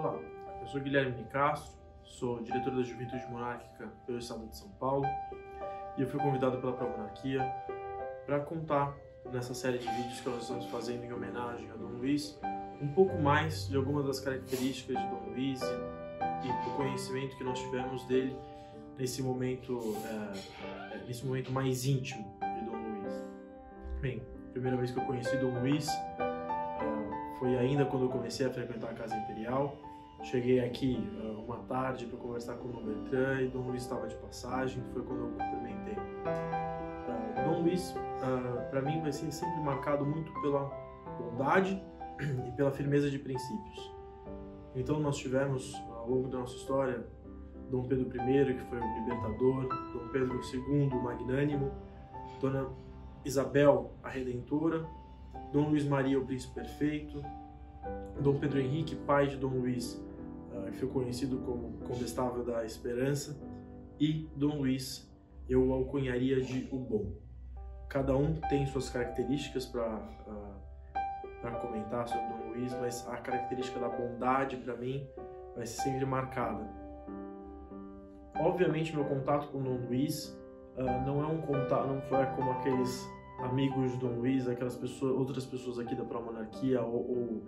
Olá, eu sou Guilherme de Castro, sou diretor da Juventude Monárquica pelo Estado de São Paulo e eu fui convidado pela Pró-Monarquia para contar nessa série de vídeos que nós estamos fazendo em homenagem a Dom Luiz um pouco mais de algumas das características de Dom Luiz e do conhecimento que nós tivemos dele nesse momento mais íntimo de Dom Luiz. Bem, a primeira vez que eu conheci Dom Luiz foi ainda quando eu comecei a frequentar a Casa Imperial. Cheguei aqui uma tarde para conversar com o Dom Bertrand e Dom Luiz estava de passagem, foi quando eu cumprimentei. Dom Luiz, para mim, vai ser sempre marcado muito pela bondade e pela firmeza de princípios. Então nós tivemos, ao longo da nossa história, Dom Pedro I, que foi o libertador, Dom Pedro II, o magnânimo, Dona Isabel, a redentora, Dom Luís Maria, o príncipe perfeito, Dom Pedro Henrique, pai de Dom Luís, que foi conhecido como Condestável da Esperança, e Dom Luís, eu o alcunharia de o Bom. Cada um tem suas características para comentar sobre Dom Luís, mas a característica da bondade, para mim, vai ser sempre marcada. Obviamente, meu contato com Dom Luís não é um contato, não foi como aqueles amigos de Dom Luís, aquelas pessoas, outras pessoas aqui da Pró-Monarquia ou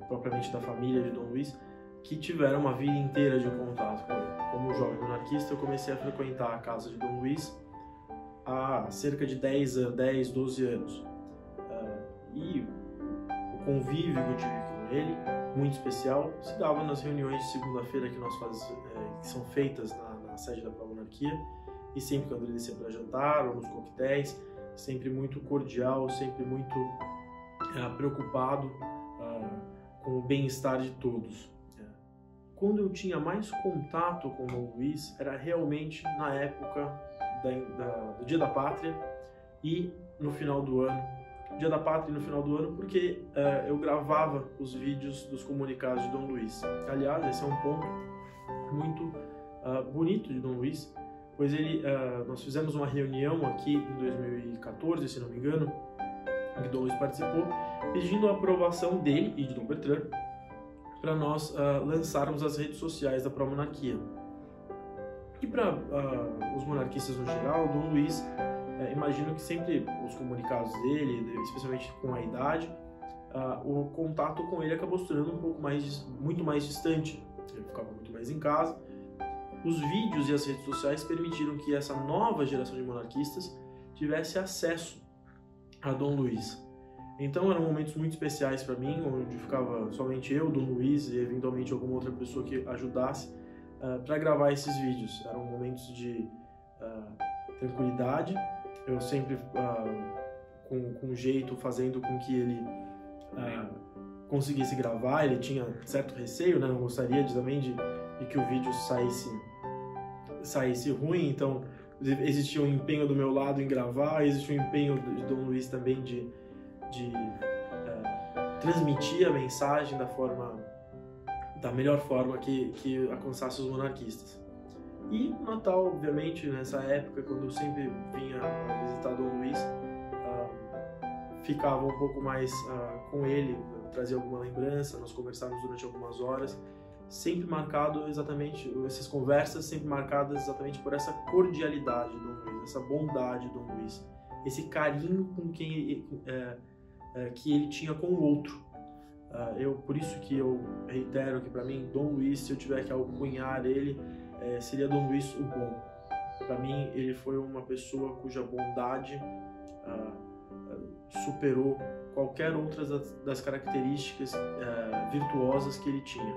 propriamente da família de Dom Luís, que tiveram uma vida inteira de contato com ele. Como jovem monarquista, eu comecei a frequentar a casa de Dom Luís há cerca de 10, 12 anos. E o convívio que eu tive com ele, muito especial, se dava nas reuniões de segunda-feira que são feitas na sede da Pró-Monarquia, e sempre quando ele descia para jantar ou nos coquetéis, sempre muito cordial, sempre muito preocupado com o bem-estar de todos. Quando eu tinha mais contato com Dom Luís era realmente na época do Dia da Pátria e no final do ano. Dia da Pátria e no final do ano, porque eu gravava os vídeos dos comunicados de Dom Luís. Aliás, esse é um ponto muito bonito de Dom Luís, pois nós fizemos uma reunião aqui em 2014, se não me engano, em que Dom Luís participou, pedindo a aprovação dele e de Dom Bertrand para nós lançarmos as redes sociais da Pró-Monarquia. E para os monarquistas no geral, Dom Luís, imagino que sempre os comunicados dele, especialmente com a idade, o contato com ele acabou se tornando muito mais distante. Ele ficava muito mais em casa. Os vídeos e as redes sociais permitiram que essa nova geração de monarquistas tivesse acesso a Dom Luís. Então eram momentos muito especiais para mim, onde ficava somente eu, Dom Luís e eventualmente alguma outra pessoa que ajudasse para gravar esses vídeos. Eram momentos de tranquilidade, eu sempre com jeito fazendo com que ele conseguisse gravar. Ele tinha certo receio, né? Não gostaria também de que o vídeo saísse ruim, então existia um empenho do meu lado em gravar, existia um empenho de Dom Luís também de transmitir a mensagem da melhor forma que alcançasse os monarquistas. E no Natal, obviamente, nessa época, quando eu sempre vinha visitar Dom Luís, ficava um pouco mais com ele, trazia alguma lembrança, nós conversávamos durante algumas horas, sempre marcado exatamente, essas conversas sempre marcadas exatamente por essa cordialidade de Dom Luís, essa bondade de Dom Luís, esse carinho que ele tinha com o outro. Por isso que eu reitero que para mim, Dom Luís, se eu tiver que alcunhar ele, seria Dom Luís o Bom. Para mim, ele foi uma pessoa cuja bondade superou qualquer outra das características virtuosas que ele tinha.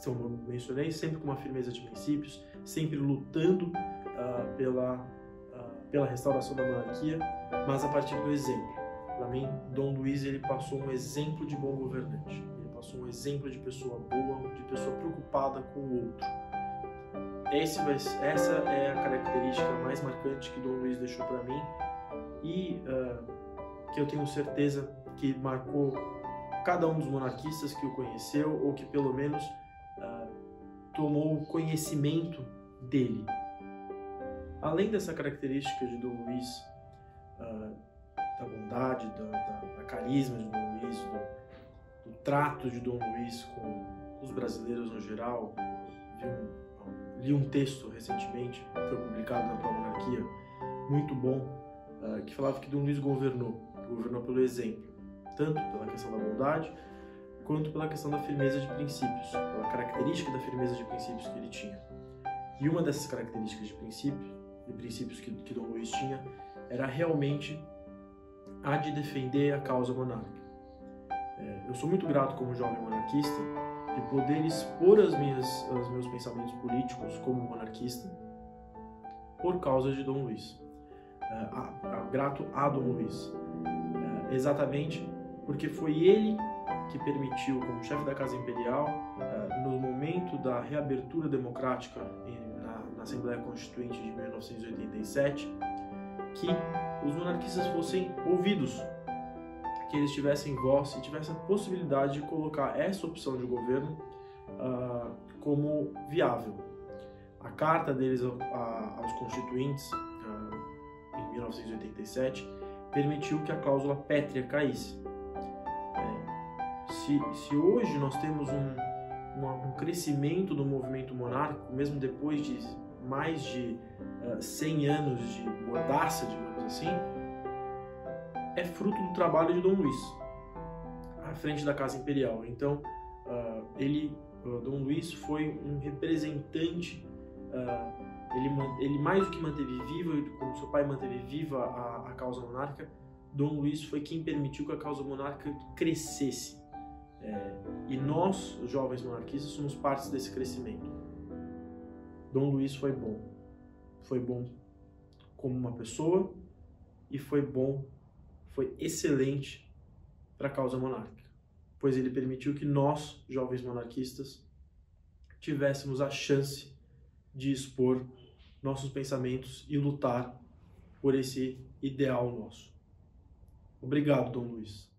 Como eu mencionei, sempre com uma firmeza de princípios, sempre lutando pela restauração da monarquia, mas a partir do exemplo. Para mim, Dom Luís ele passou um exemplo de bom governante, ele passou um exemplo de pessoa boa, de pessoa preocupada com o outro. Essa é a característica mais marcante que Dom Luís deixou para mim e que eu tenho certeza que marcou cada um dos monarquistas que o conheceu ou que pelo menos tomou conhecimento dele. Além dessa característica de Dom Luís, da bondade, da carisma de Dom Luís, do trato de Dom Luís com os os brasileiros no geral. Li um texto recentemente, que foi publicado na Pró-Monarquia, muito bom, que falava que Dom Luiz governou pelo exemplo, tanto pela questão da bondade, quanto pela questão da firmeza de princípios, pela característica da firmeza de princípios que ele tinha. E uma dessas características de princípios que Dom Luiz tinha, era realmente a de defender a causa monárquica. Eu sou muito grato como jovem monarquista de poder expor os meus pensamentos políticos como monarquista por causa de Dom Luiz. Grato a Dom Luiz, exatamente porque foi ele que permitiu, como chefe da Casa Imperial, no momento da reabertura democrática na Assembleia Constituinte de 1987, que os monarquistas fossem ouvidos, que eles tivessem voz e tivessem a possibilidade de colocar essa opção de governo como viável. A carta deles aos constituintes, em 1987, permitiu que a cláusula pétrea caísse. Se hoje nós temos um crescimento do movimento monárquico, mesmo depois de mais de 100 anos de mordaça, digamos assim, é fruto do trabalho de Dom Luiz, à frente da Casa Imperial. Então, Dom Luiz foi um representante, ele mais do que manteve viva, como seu pai manteve viva a causa monárquica, Dom Luiz foi quem permitiu que a causa monárquica crescesse. E nós, os jovens monarquistas, somos parte desse crescimento. Dom Luiz foi bom como uma pessoa e foi excelente para a causa monárquica, pois ele permitiu que nós, jovens monarquistas, tivéssemos a chance de expor nossos pensamentos e lutar por esse ideal nosso. Obrigado, Dom Luiz.